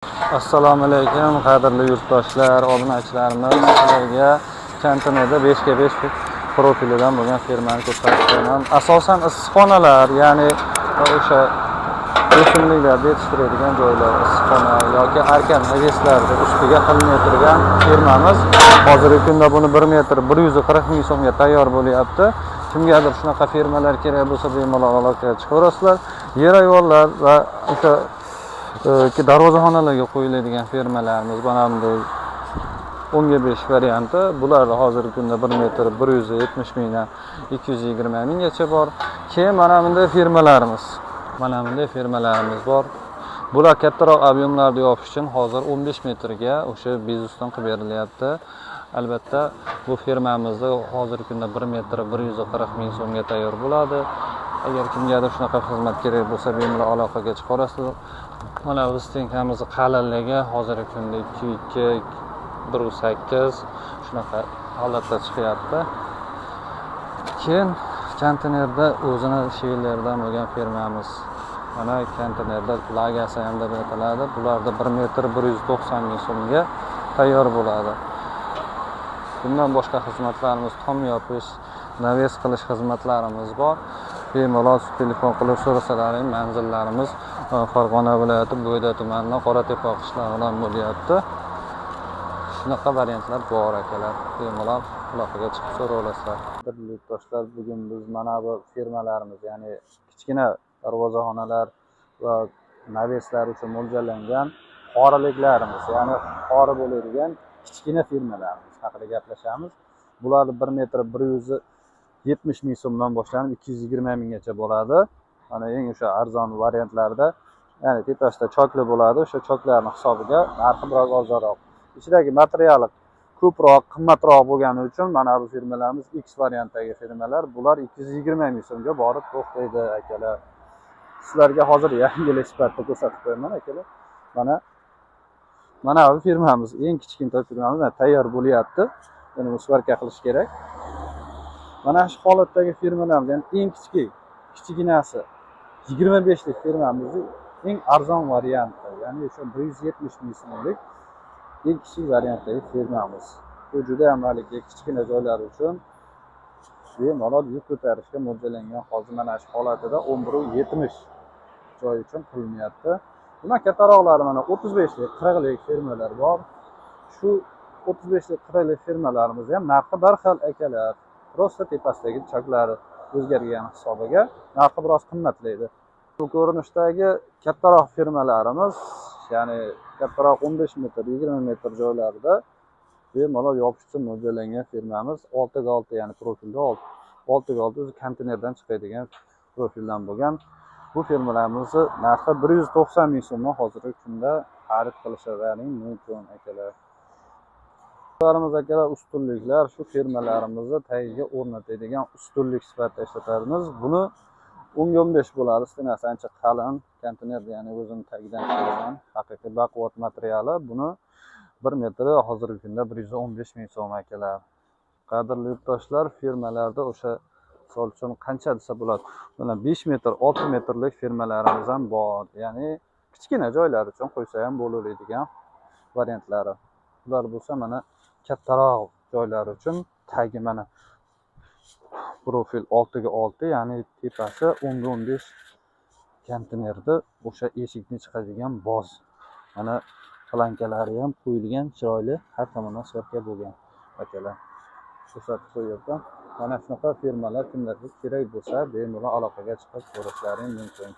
Assalomu alaykum, qadrli yurtdoshlar, obunachilarimiz. Sizlarga Kantineda 5 ga 5 profilidan bo'lgan fermani ko'rsatdim. Asosan issiqxonalar, ya'ni o'sha o'simliklarni yetishtiradigan joylar, issiqxona yoki arkan hajislarda ustiga qilinib turgan fermamiz. Hozirgi kunda buni 1 metr 140 ming so'mga tayyor bo'lyapti. Kimgadir shunaqa fermalar kerak bo'lsa, bemalol aloqaga chiqaverasizlar. Yer ayvonlar va o'sha darvozaxonalarga qo'yiladigan fermalarimiz mana bunday 10 ga 5 varianti. Bular hozirgi kunda 1 metr 170 mingdan 220 minggacha bor. Keyin mana bunday fermalarimiz bor. Bular kattaroq ob'yemlarni yopish uchun hozir 15 metrga o'sha bezusdan qilib berilyapti. Albatta, bu fermamizda hozirgi kunda 1 metr 140 ming so'mga tayyor bo'ladi. Agar kimgadir shunaqa xizmat kerak bo'lsa, bemalol aloqaga chiqarasizlar. Mana bu stenkamiz qalinligi hozirgi kunda 2.2 1.8 shunaqa holatda chiqyapti. Keyin konteynerda o'zini sheylardan bo'lgan fermamiz. Mana konteynerda lagasi ham deb ataladi. Bularda 1 metr 190 ming so'mga tayyor bo'ladi. Bundan boshqa xizmatlarimiz, tom yopish, naves qilish xizmatlarimiz bor. Bemalol telefon qilib so'rasalaring, manzillarimiz Farg'ona viloyati Bo'yda tumanidan Qoratepa qishlog'idan bo'lyapti. Shunaqa variantlar bor akalar. Bemalol aloqaga chiqib so'rayverasizlar. Qadrli yurtdoshlar, bugun biz mana bu fermalarimiz, ya'ni kichkina darvozaxonalar va naveslar uchun mo'ljallangan qoriliklarimiz, ya'ni qori bo'ladigan kichkina fermalarimiz haqida gaplashamiz. Bularni 1 metr 170 ming so'mdan boshlanib 220 minggacha bo'ladi. Mana eng o'sha arzon variantlarda, ya'ni tepasida chokli bo'ladi. O'sha choklarning hisobiga narxi biroz arzonroq. Ichidagi materiali ko'proq, qimmatroq bo'lgani uchun mana bu fermalarimiz X variantdagi fermalar. Bular 220 ming so'mga borib to'xtaydi akalar. Sizlarga hozir yangi sifatida ko'rsatib qo'yaman akalar. Mana bu firmamiz, eng kichkina firmamiz tayyor bo'lyapti. Buni musvarka qilish kerak. Mana shu holatdagi firmalarimiz, ya'ni eng kichkinasi 25 lik firmamizning eng arzon varianti, ya'ni o'sha 170 ming so'mlik eng kichik variantdagi firmamiz. Bu juda ham kichkina joylar uchun bemalol yuk ko'tarishga mo'ljallangan. Hozir mana shu holatida 11.70 joy uchun qilinyapti. Bundan kattaroqlari mana 35 lik, 40 lik firmalar bor. Shu 35 lik, 40 lik firmalarimiz ham narxi bir xil akalar. Prosta tepasidagi choklari o'zgargan hisobiga narxi biroz qimmatlaydi. Bu ko'rinishdagi kattaroq firmalarimiz, ya'ni kattaroq 15 metr, 20 metr joylarda bemalol yopish uchun mo'ljallangan firmamiz 6 ga 6, ya'ni profilda 6 ga 6 o'zi konteynerdan chiqadigan profildan bo'lgan. Bu firmalarimizni narxi 190 ming so'mdan hozirgi kunda xarid qilishlaring mumkin akalar. Bularimiz akalar ustunliklar, shu firmalarimizni tagiga o'rnatadigan ustunlik sifatida ishlatamiz. Buni 10 ga 15 bo'ladi, stenasi ancha qalin, konteyner, ya'ni o'zining tagidan chiqadigan haqiqiy baquvvat materiali. Buni 1 metri hozirgi kunda 115 ming so'm akalar. Qadrli yurtdoshlar, firmalarda o'sha misol uchun qancha desa bo'ladi. Mana 5 metr, 6 metrlik firmalarimiz ham bor. Ya'ni kichkina joylar uchun qo'ysa ham bo'laveradigan variantlari. Bular bo'lsa mana kattaroq joylar uchun tagi mana profil 6 ga 6, ya'ni tepasi 10 ga 15 konteynerda o'sha eshikni chiqadigan boz. Mana plankalari ham qo'yilgan, chiroyli, har tomondan sirka bo'lgan akalar. Ko'rsatib qo'yapman. Mana shunaqa firmalar kimlarga kerak bo'lsa, bemalol aloqaga chiqib ko'rishlaring mumkin.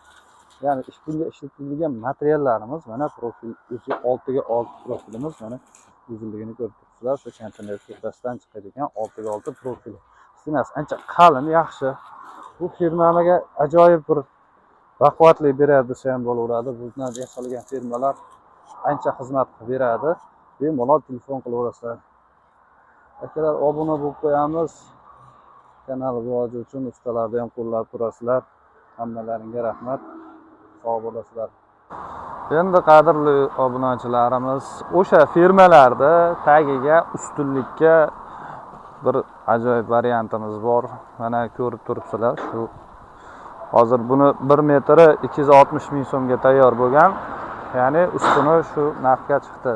Ya'ni bunga ishlatilgan materiallarimiz mana profil o'zi 6 ga 6 profilimiz, mana uzunligini ko'rib turibsizlar. Shu konteyner tepasidan chiqadigan 6 ga 6 profil. Stenasi ancha qalin, yaxshi. Bu firmaga ajoyib bir baquvvatlik beradi desa ham bo'laveradi. Bundan yasalgan firmalar ancha xizmat qilib beradi. Bemalol telefon qilaverasizlar. Akalar, obuna bo'lib qo'yamiz. Kanal rivoji uchun ustalarni ham qo'llab turasizlar. Hammalaringga rahmat. Sog' bo'lasizlar. Endi qadrli obunachilarimiz, o'sha firmalarda tagiga ustunlikka bir ajoyib variantimiz bor. Mana ko'rib turibsizlar. Shu hozir buni 1 metri 260 ming so'mga tayyor bo'lgan ya'ni ustuni shu narxga chiqdi.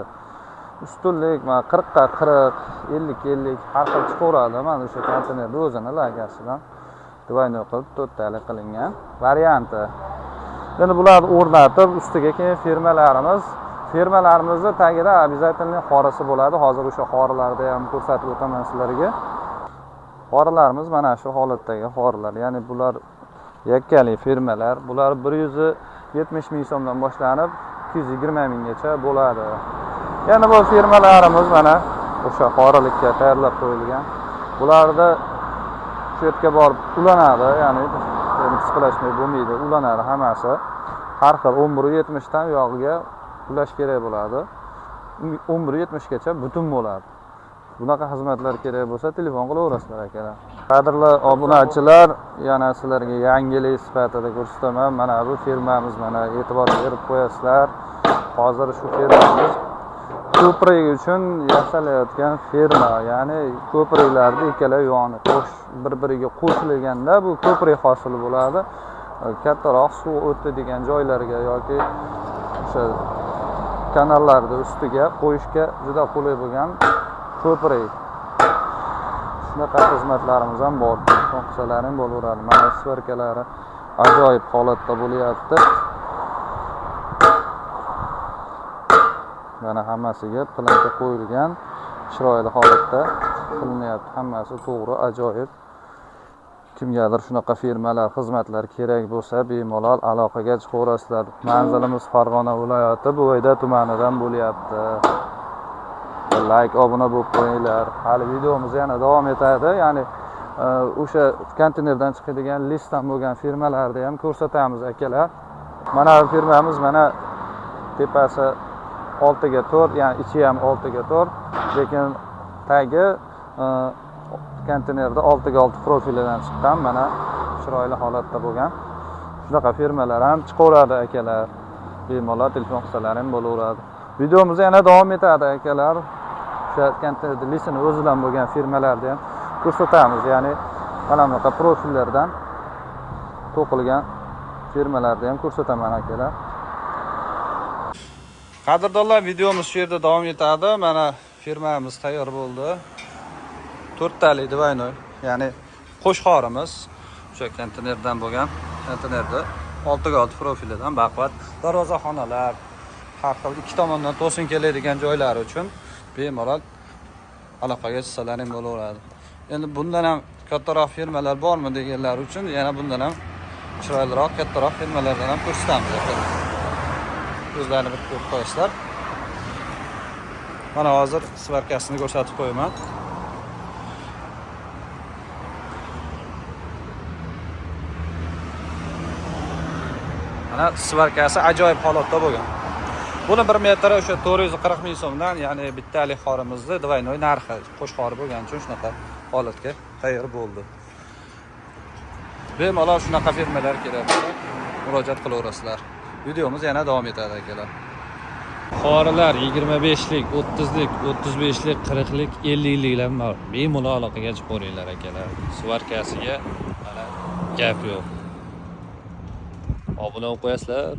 Ustunlik mana 40 ga 40, 50 ga 50 har xil chiqaveradi. Mana o'sha konteynerda o'zini lagasidan divoyni qilib 4 talik qilingan varianti. Endi bularni o'rnatib, ustiga keyin fermalarimizni tagida обязательно xorasi bo'ladi. Hozir o'sha xorilarni ham ko'rsatib o'taman sizlarga. Xorilarimiz mana shu holatdagi xorilar. Ya'ni bular yakkali fermalar. Bular 170 ming so'mdan boshlanib 220 minggacha bo'ladi. Yana bu fermalarimiz mana o'sha xorilikka tayyorlab qo'yilgan. Bularda shu yerga borib ulanadi, ya'ni qisqalashmay bo'lmaydi, ulanadi hammasi. Har xil 1170 dan yog'iga ulash kerak bo'ladi. 1170 gacha butun bo'ladi. Bunaqa xizmatlar kerak bo'lsa, telefon qilaverasizlar akalar. Qadrli obunachilar, yana sizlarga yangilik sifatida ko'rsataman. Mana bu firmamiz, mana e'tibor berib qo'yasizlar. Hozir shu firmamiz ko'prik uchun yasalayotgan firma, ya'ni ko'priklarda ikkala yoni bir-biriga qo'shilganda bu ko'prik hosil bo'ladi. Kattaroq suv o'tadigan joylarga yoki o'sha kanallarda ustiga qo'yishga juda qulay bo'lgan ko'prik. Shunaqa xizmatlarimiz ham bor. Qilsalaring bo'laveradi. Mana sverkalari ajoyib holatda bo'lyapti. Mana hammasiga planka qo'yilgan, chiroyli holatda qilinyapti. Hammasi to'g'ri, ajoyib. Kimgadir shunaqa firmalar, xizmatlar kerak bo'lsa, bemalol aloqaga chiqaverasizlar. Manzilimiz Farg'ona viloyati Buvayda tumanidan bo'lyapti. Like, obuna bo'lib qo'yinglar. Hali videomiz yana davom etadi. Ya'ni o'sha konteynerdan chiqadigan listdan bo'lgan firmalarni ham ko'rsatamiz akalar. Mana bu firmamiz mana tepasi 6 ga 4, ya'ni ichi ham 6 ga 4, lekin tagi konteynerda 6 ga 6 profilidan chiqqan, mana chiroyli holatda bo'lgan. Shunaqa firmalar ham chiqaveradi akalar. Bemalol telefon qilsalaring bo'laveradi. Videomiz yana davom etadi akalar. O'sha konteynerda listini o'zi bilan bo'lgan firmalarni ham ko'rsatamiz. Ya'ni mana bunaqa profillardan to'qilgan firmalarni ham ko'rsataman akalar. Qadrdonlar, videomiz shu yerda davom etadi. Mana firmamiz tayyor bo'ldi. 4 talik divoynoy, ya'ni qo'sh xorimiz o'sha konteynerdan bo'lgan, konteynerda 6 ga 6 profilidan baquvvat darvozaxonalar, har xil ikki tomondan to'sin keladigan joylar uchun bemalol aloqaga chiqsalaring bo'laveradi. Endi bundan ham kattaroq firmalar bormi deganlar uchun yana bundan ham chiroyliroq, kattaroq firmalardan ham ko'rsatamiz. O'zlarini bir ko'rib qo'yasizlar. Mana hozir svarkasini ko'rsatib qo'yaman. Mana svarkasi ajoyib holatda bo'lgan. Buni 1 metri o'sha 440 ming so'mdan, ya'ni bittalik xorimizni divoynoy narxi, qo'sh xori bo'lgani uchun shunaqa holatga tayyor bo'ldi. Bemalol shunaqa firmalar kerak bo'lsa, murojaat qilaverasizlar. Videomiz yana davom etadi akalar. Xorilar 25lik, 30lik, 35lik, 40lik, 50liklar bor. Bemalol aloqaga chiqaveringlar akalar. Svarkasiga mana gap yo'q. Obuna bo'lib qo'yasizlar.